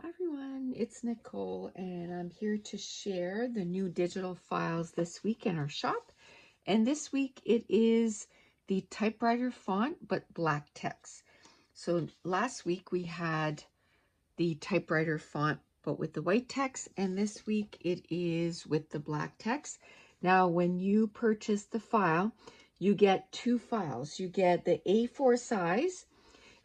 Hi everyone, it's Nicole and I'm here to share the new digital files this week in our shop. And this week it is the typewriter font but black text. So last week we had the typewriter font but with the white text, and this week it is with the black text. Now when you purchase the file, you get two files. You get the A4 size,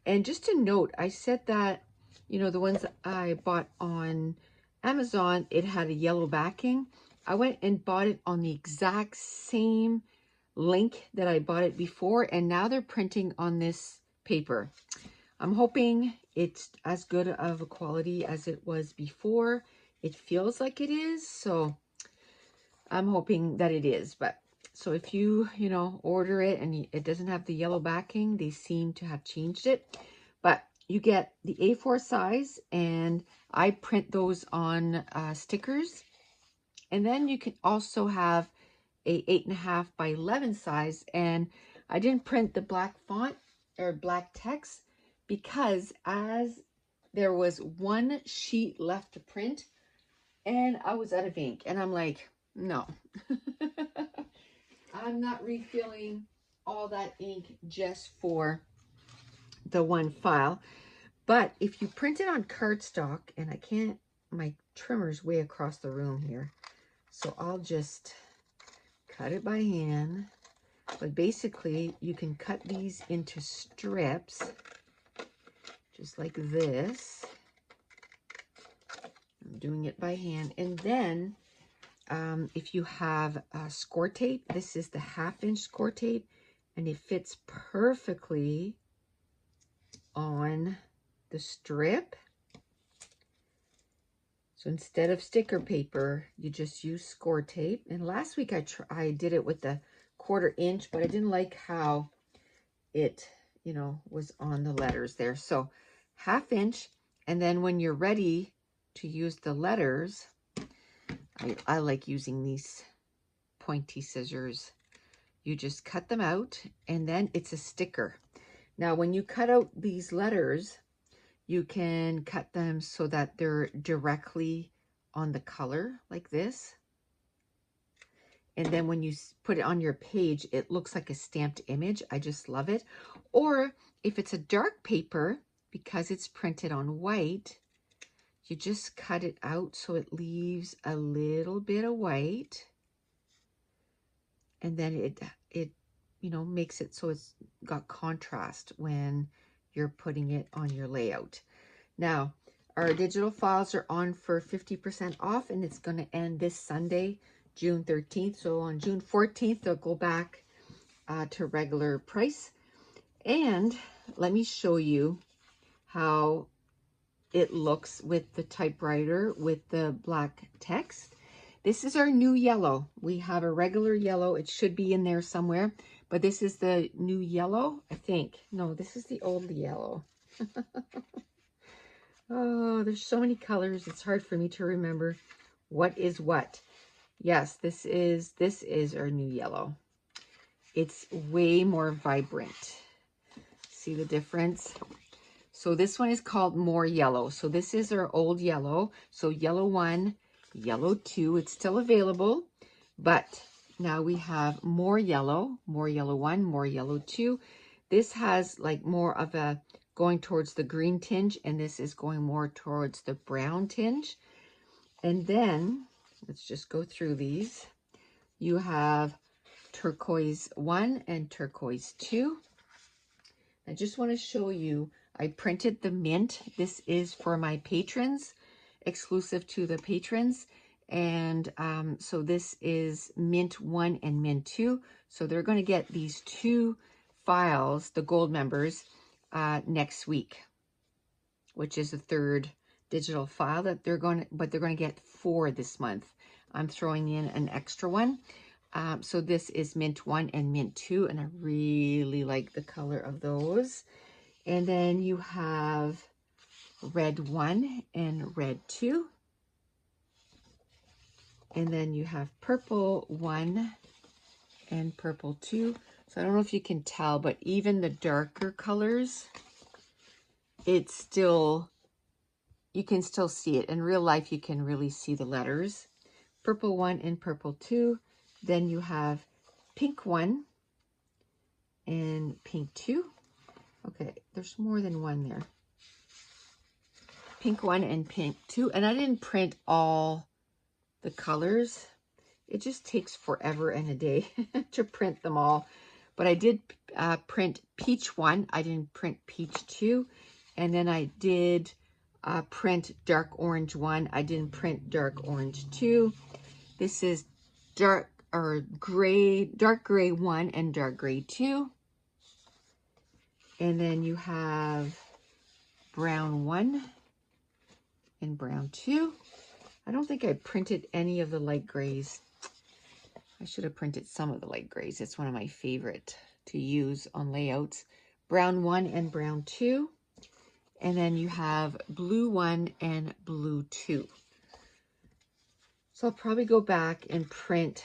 and just a note, I said that, you know, the ones I bought on Amazon, it had a yellow backing. I went and bought it on the exact same link that I bought it before, and now they're printing on this paper. I'm hoping it's as good of a quality as it was before. It feels like it is, so I'm hoping that it is. But so if you order it and it doesn't have the yellow backing, they seem to have changed it. But you get the A4 size, and I print those on stickers. And then you can also have a 8.5 by 11 size. And I didn't print the black font or black text because as there was one sheet left to print and I was out of ink. And I'm like, no, I'm not refilling all that ink just for the one file. But if you print it on cardstock, and I can't, my trimmer's way across the room here, so I'll just cut it by hand. But basically, you can cut these into strips, just like this. I'm doing it by hand. And then, if you have score tape, this is the 1/2-inch score tape, and it fits perfectly on the strip. So instead of sticker paper, you just use score tape. And last week I did it with the 1/4 inch, but I didn't like how it, was on the letters there. So 1/2 inch. And then when you're ready to use the letters, I like using these pointy scissors. You just cut them out, and then it's a sticker. Now, when you cut out these letters, you can cut them so that they're directly on the color like this. And then when you put it on your page, it looks like a stamped image. I just love it. Or if it's a dark paper, because it's printed on white, you just cut it out so it leaves a little bit of white. And then it makes it so it's got contrast when you're putting it on your layout. Now, our digital files are on for 50% off, and it's going to end this Sunday, June 13th. So on June 14th, they'll go back to regular price. And let me show you how it looks with the typewriter with the black text. This is our new yellow. We have a regular yellow. It should be in there somewhere, but this is the new yellow, I think. No, this is the old yellow. Oh, there's so many colors. It's hard for me to remember what is what. Yes, this is our new yellow. It's way more vibrant. See the difference? So this one is called More Yellow. So this is our old yellow. So yellow 1, yellow 2, it's still available, but now we have More Yellow 1, More Yellow 2. This has like more of a going towards the green tinge, and this is going more towards the brown tinge. And then let's just go through these. You have Turquoise 1 and Turquoise 2. I just want to show you, I printed the mint. This is for my patrons, exclusive to the patrons. And so this is Mint 1 and Mint 2. So they're going to get these two files, the gold members, next week, which is the 3rd digital file that they're going to get 4 this month. I'm throwing in an extra one. So this is Mint 1 and Mint 2, and I really like the color of those. And then you have Red 1 and Red 2. And then you have Purple 1 and Purple 2. So I don't know if you can tell, but even the darker colors, it's still you can still see it. In real life, you can really see the letters. Purple 1 and purple 2. Then you have pink 1 and pink 2. Okay, there's more than one there. Pink 1 and pink 2. And I didn't print all the colors. It just takes forever and a day to print them all. But I did print peach 1. I didn't print peach 2. And then I did print dark orange 1. I didn't print dark orange 2. This is dark gray 1 and dark gray 2. And then you have brown 1 and brown 2. I don't think I printed any of the light grays. I should have printed some of the light grays. It's one of my favorite to use on layouts. Brown 1 and brown 2. And then you have blue 1 and blue 2. So I'll probably go back and print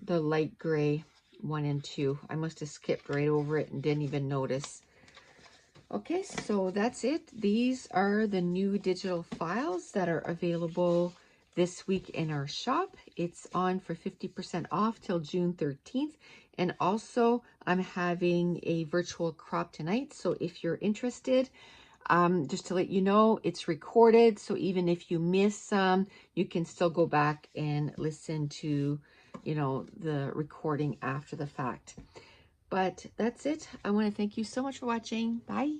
the light gray 1 and 2. I must have skipped right over it and didn't even notice. Okay, so that's it. These are the new digital files that are available this week in our shop. It's on for 50% off till June 13th. And also, I'm having a virtual crop tonight. So if you're interested, just to let you know, it's recorded. So even if you miss some, you can still go back and listen to, you know, the recording after the fact. But that's it. I want to thank you so much for watching. Bye.